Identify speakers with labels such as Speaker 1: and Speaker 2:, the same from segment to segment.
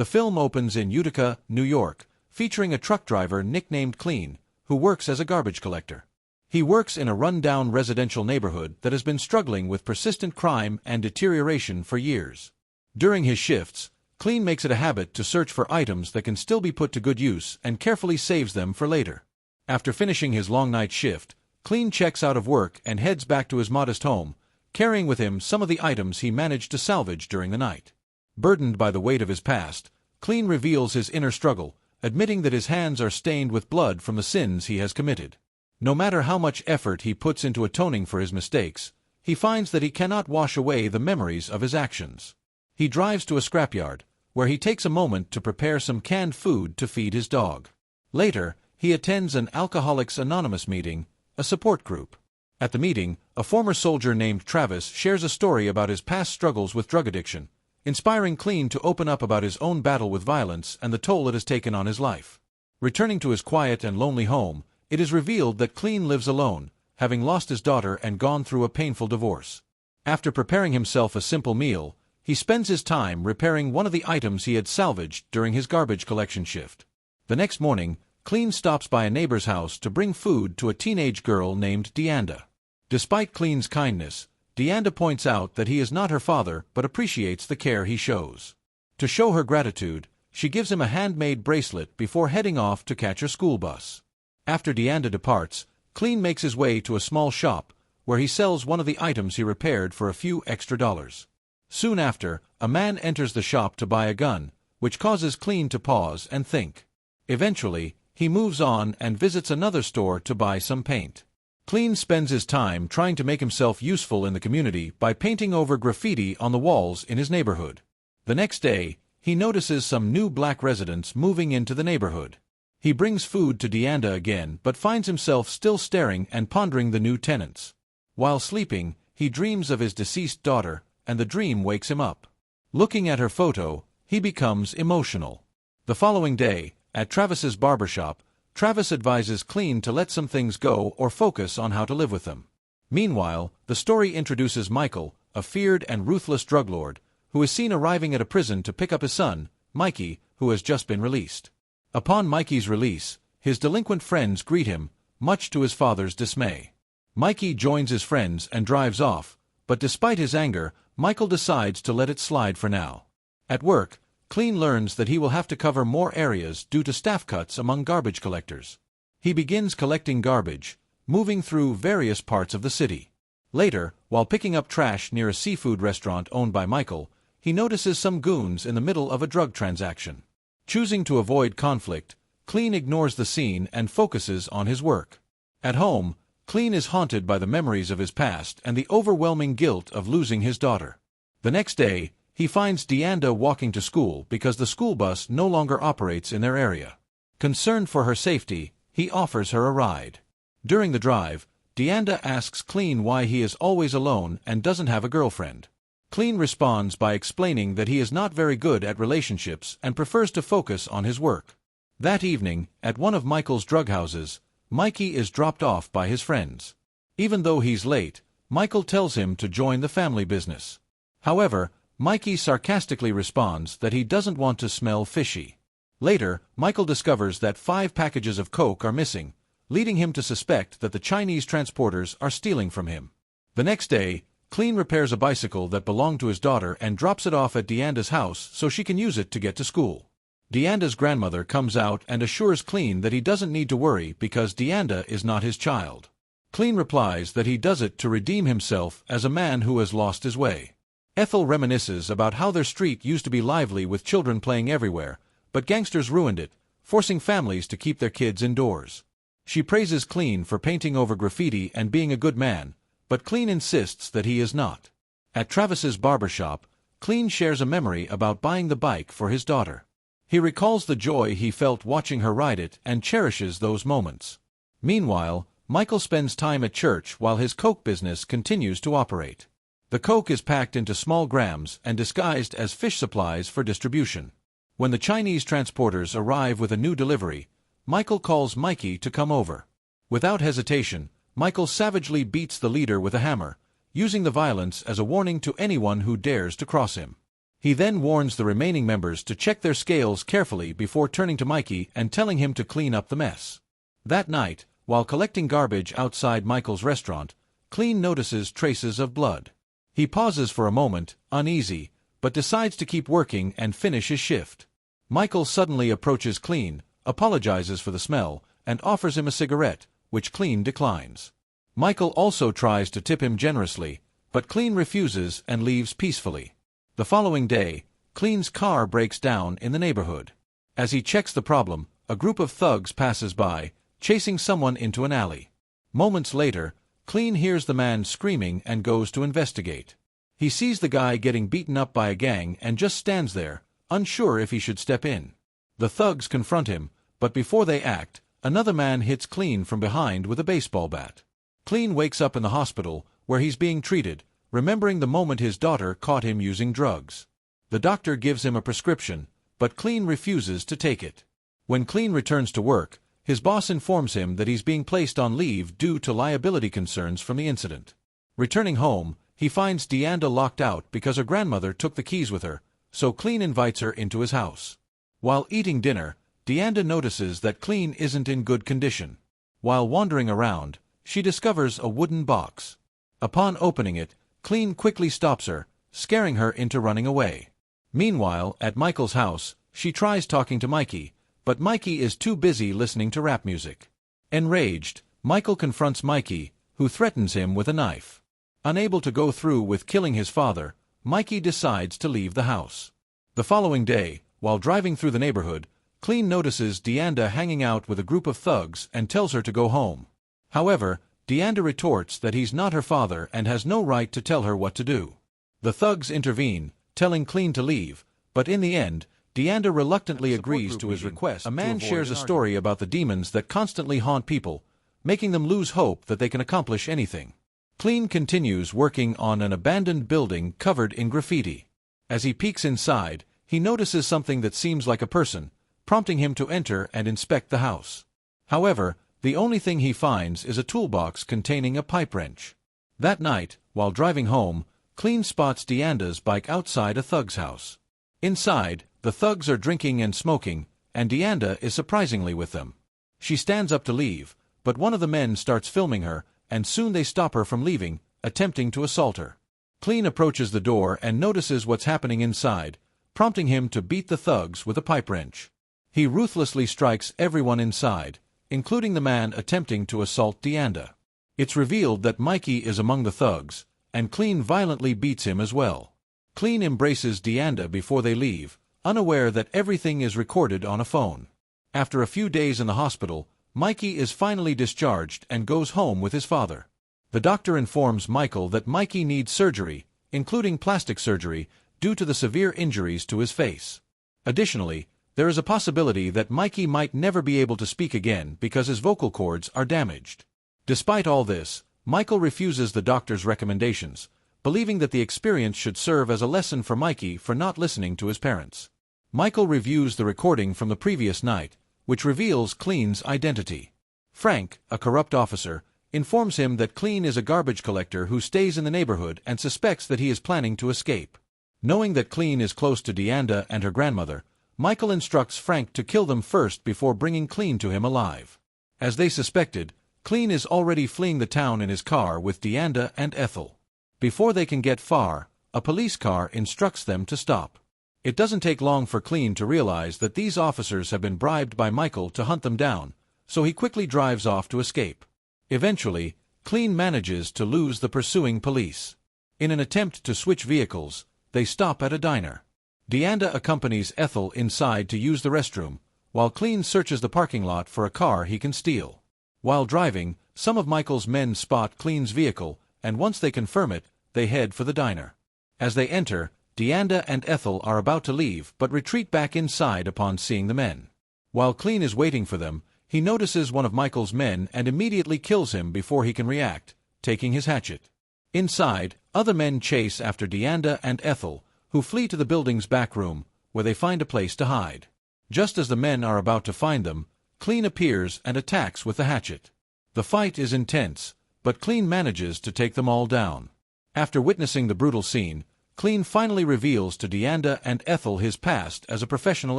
Speaker 1: The film opens in Utica, New York, featuring a truck driver nicknamed Clean, who works as a garbage collector. He works in a run-down residential neighborhood that has been struggling with persistent crime and deterioration for years. During his shifts, Clean makes it a habit to search for items that can still be put to good use and carefully saves them for later. After finishing his long night shift, Clean checks out of work and heads back to his modest home, carrying with him some of the items he managed to salvage during the night. Burdened by the weight of his past, Clean reveals his inner struggle, admitting that his hands are stained with blood from the sins he has committed. No matter how much effort he puts into atoning for his mistakes, he finds that he cannot wash away the memories of his actions. He drives to a scrapyard, where he takes a moment to prepare some canned food to feed his dog. Later, he attends an Alcoholics Anonymous meeting, a support group. At the meeting, a former soldier named Travis shares a story about his past struggles with drug addiction, inspiring Clean to open up about his own battle with violence and the toll it has taken on his life. Returning to his quiet and lonely home, it is revealed that Clean lives alone, having lost his daughter and gone through a painful divorce. After preparing himself a simple meal, he spends his time repairing one of the items he had salvaged during his garbage collection shift. The next morning, Clean stops by a neighbor's house to bring food to a teenage girl named Deanda. Despite Clean's kindness, Deanda points out that he is not her father but appreciates the care he shows. To show her gratitude, she gives him a handmade bracelet before heading off to catch her school bus. After Deanda departs, Clean makes his way to a small shop, where he sells one of the items he repaired for a few extra dollars. Soon after, a man enters the shop to buy a gun, which causes Clean to pause and think. Eventually, he moves on and visits another store to buy some paint. Clean spends his time trying to make himself useful in the community by painting over graffiti on the walls in his neighborhood. The next day, he notices some new black residents moving into the neighborhood. He brings food to Deanda again but finds himself still staring and pondering the new tenants. While sleeping, he dreams of his deceased daughter, and the dream wakes him up. Looking at her photo, he becomes emotional. The following day, at Travis's barbershop, Travis advises Clean to let some things go or focus on how to live with them. Meanwhile, the story introduces Michael, a feared and ruthless drug lord, who is seen arriving at a prison to pick up his son, Mikey, who has just been released. Upon Mikey's release, his delinquent friends greet him, much to his father's dismay. Mikey joins his friends and drives off, but despite his anger, Michael decides to let it slide for now. At work, Clean learns that he will have to cover more areas due to staff cuts among garbage collectors. He begins collecting garbage, moving through various parts of the city. Later, while picking up trash near a seafood restaurant owned by Michael, he notices some goons in the middle of a drug transaction. Choosing to avoid conflict, Clean ignores the scene and focuses on his work. At home, Clean is haunted by the memories of his past and the overwhelming guilt of losing his daughter. The next day, he finds Deanda walking to school because the school bus no longer operates in their area. Concerned for her safety, he offers her a ride. During the drive, Deanda asks Clean why he is always alone and doesn't have a girlfriend. Clean responds by explaining that he is not very good at relationships and prefers to focus on his work. That evening, at one of Michael's drug houses, Mikey is dropped off by his friends. Even though he's late, Michael tells him to join the family business. However, Mikey sarcastically responds that he doesn't want to smell fishy. Later, Michael discovers that 5 packages of coke are missing, leading him to suspect that the Chinese transporters are stealing from him. The next day, Clean repairs a bicycle that belonged to his daughter and drops it off at Deanda's house so she can use it to get to school. Deanda's grandmother comes out and assures Clean that he doesn't need to worry because Deanda is not his child. Clean replies that he does it to redeem himself as a man who has lost his way. Ethel reminisces about how their street used to be lively with children playing everywhere, but gangsters ruined it, forcing families to keep their kids indoors. She praises Clean for painting over graffiti and being a good man, but Clean insists that he is not. At Travis's barbershop, Clean shares a memory about buying the bike for his daughter. He recalls the joy he felt watching her ride it and cherishes those moments. Meanwhile, Michael spends time at church while his coke business continues to operate. The coke is packed into small grams and disguised as fish supplies for distribution. When the Chinese transporters arrive with a new delivery, Michael calls Mikey to come over. Without hesitation, Michael savagely beats the leader with a hammer, using the violence as a warning to anyone who dares to cross him. He then warns the remaining members to check their scales carefully before turning to Mikey and telling him to clean up the mess. That night, while collecting garbage outside Michael's restaurant, Clean notices traces of blood. He pauses for a moment, uneasy, but decides to keep working and finish his shift. Michael suddenly approaches Clean, apologizes for the smell, and offers him a cigarette, which Clean declines. Michael also tries to tip him generously, but Clean refuses and leaves peacefully. The following day, Clean's car breaks down in the neighborhood. As he checks the problem, a group of thugs passes by, chasing someone into an alley. Moments later, Clean hears the man screaming and goes to investigate. He sees the guy getting beaten up by a gang and just stands there, unsure if he should step in. The thugs confront him, but before they act, another man hits Clean from behind with a baseball bat. Clean wakes up in the hospital, where he's being treated, remembering the moment his daughter caught him using drugs. The doctor gives him a prescription, but Clean refuses to take it. When Clean returns to work, his boss informs him that he's being placed on leave due to liability concerns from the incident. Returning home, he finds Deanda locked out because her grandmother took the keys with her, so Clean invites her into his house. While eating dinner, Deanda notices that Clean isn't in good condition. While wandering around, she discovers a wooden box. Upon opening it, Clean quickly stops her, scaring her into running away. Meanwhile, at Michael's house, she tries talking to Mikey, but Mikey is too busy listening to rap music. Enraged, Michael confronts Mikey, who threatens him with a knife. Unable to go through with killing his father, Mikey decides to leave the house. The following day, while driving through the neighborhood, Clean notices Deanda hanging out with a group of thugs and tells her to go home. However, Deanda retorts that he's not her father and has no right to tell her what to do. The thugs intervene, telling Clean to leave, but in the end, Deanda reluctantly agrees to his request. A man shares a story about the demons that constantly haunt people, making them lose hope that they can accomplish anything. Clean continues working on an abandoned building covered in graffiti. As he peeks inside, he notices something that seems like a person, prompting him to enter and inspect the house. However, the only thing he finds is a toolbox containing a pipe wrench. That night, while driving home, Clean spots Deanda's bike outside a thug's house. Inside, the thugs are drinking and smoking, and Deanda is surprisingly with them. She stands up to leave, but one of the men starts filming her, and soon they stop her from leaving, attempting to assault her. Clean approaches the door and notices what's happening inside, prompting him to beat the thugs with a pipe wrench. He ruthlessly strikes everyone inside, including the man attempting to assault Deanda. It's revealed that Mikey is among the thugs, and Clean violently beats him as well. Clean embraces Deanda before they leave, unaware that everything is recorded on a phone. After a few days in the hospital, Mikey is finally discharged and goes home with his father. The doctor informs Michael that Mikey needs surgery, including plastic surgery, due to the severe injuries to his face. Additionally, there is a possibility that Mikey might never be able to speak again because his vocal cords are damaged. Despite all this, Michael refuses the doctor's recommendations, believing that the experience should serve as a lesson for Mikey for not listening to his parents. Michael reviews the recording from the previous night, which reveals Clean's identity. Frank, a corrupt officer, informs him that Clean is a garbage collector who stays in the neighborhood and suspects that he is planning to escape. Knowing that Clean is close to Deanda and her grandmother, Michael instructs Frank to kill them first before bringing Clean to him alive. As they suspected, Clean is already fleeing the town in his car with Deanda and Ethel. Before they can get far, a police car instructs them to stop. It doesn't take long for Clean to realize that these officers have been bribed by Michael to hunt them down, so he quickly drives off to escape. Eventually, Clean manages to lose the pursuing police. In an attempt to switch vehicles, they stop at a diner. Deanda accompanies Ethel inside to use the restroom, while Clean searches the parking lot for a car he can steal. While driving, some of Michael's men spot Clean's vehicle, and once they confirm it, they head for the diner. As they enter, Deanda and Ethel are about to leave but retreat back inside upon seeing the men. While Clean is waiting for them, he notices one of Michael's men and immediately kills him before he can react, taking his hatchet. Inside, other men chase after Deanda and Ethel, who flee to the building's back room, where they find a place to hide. Just as the men are about to find them, Clean appears and attacks with the hatchet. The fight is intense, but Clean manages to take them all down. After witnessing the brutal scene, Clean finally reveals to Deanda and Ethel his past as a professional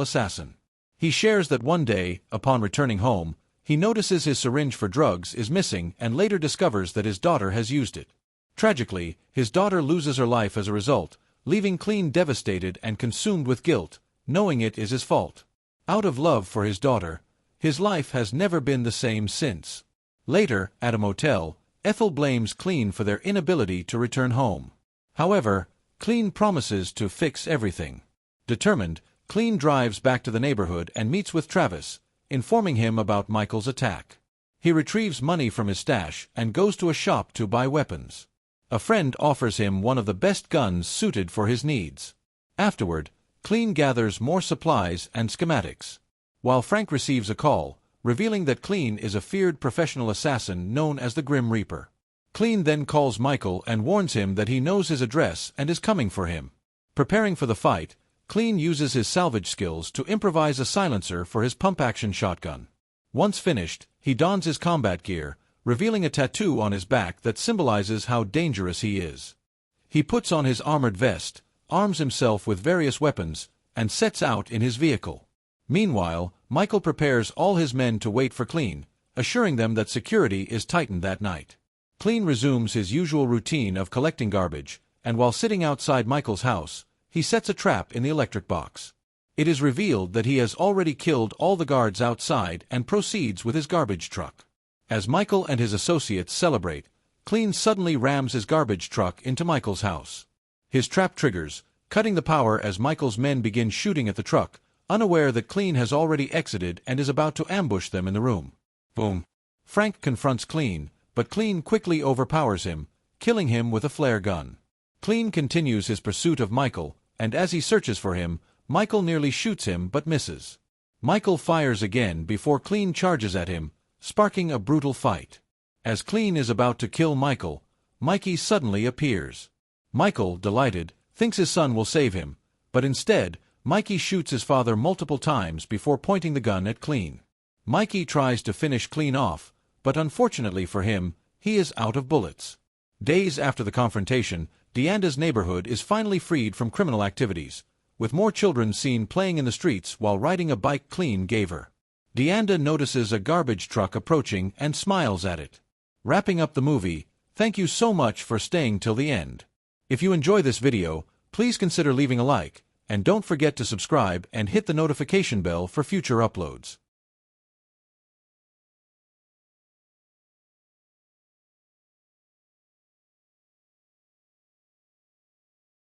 Speaker 1: assassin. He shares that one day, upon returning home, he notices his syringe for drugs is missing and later discovers that his daughter has used it. Tragically, his daughter loses her life as a result, leaving Clean devastated and consumed with guilt, knowing it is his fault. Out of love for his daughter, his life has never been the same since. Later, at a motel, Ethel blames Clean for their inability to return home. However, Clean promises to fix everything. Determined, Clean drives back to the neighborhood and meets with Travis, informing him about Michael's attack. He retrieves money from his stash and goes to a shop to buy weapons. A friend offers him one of the best guns suited for his needs. Afterward, Clean gathers more supplies and schematics. While Frank receives a call, revealing that Clean is a feared professional assassin known as the Grim Reaper. Clean then calls Michael and warns him that he knows his address and is coming for him. Preparing for the fight, Clean uses his salvage skills to improvise a silencer for his pump-action shotgun. Once finished, he dons his combat gear, revealing a tattoo on his back that symbolizes how dangerous he is. He puts on his armored vest, arms himself with various weapons, and sets out in his vehicle. Meanwhile, Michael prepares all his men to wait for Clean, assuring them that security is tightened that night. Clean resumes his usual routine of collecting garbage, and while sitting outside Michael's house, he sets a trap in the electric box. It is revealed that he has already killed all the guards outside and proceeds with his garbage truck. As Michael and his associates celebrate, Clean suddenly rams his garbage truck into Michael's house. His trap triggers, cutting the power as Michael's men begin shooting at the truck, unaware that Clean has already exited and is about to ambush them in the room. Boom. Frank confronts Clean, but Clean quickly overpowers him, killing him with a flare gun. Clean continues his pursuit of Michael, and as he searches for him, Michael nearly shoots him but misses. Michael fires again before Clean charges at him, sparking a brutal fight. As Clean is about to kill Michael, Mikey suddenly appears. Michael, delighted, thinks his son will save him, but instead, Mikey shoots his father multiple times before pointing the gun at Clean. Mikey tries to finish Clean off, but unfortunately for him, he is out of bullets. Days after the confrontation, Deanda's neighborhood is finally freed from criminal activities, with more children seen playing in the streets while riding a bike Clean gave her. Deanda notices a garbage truck approaching and smiles at it. Wrapping up the movie, thank you so much for staying till the end. If you enjoy this video, please consider leaving a like, and don't forget to subscribe and hit the notification bell for future uploads.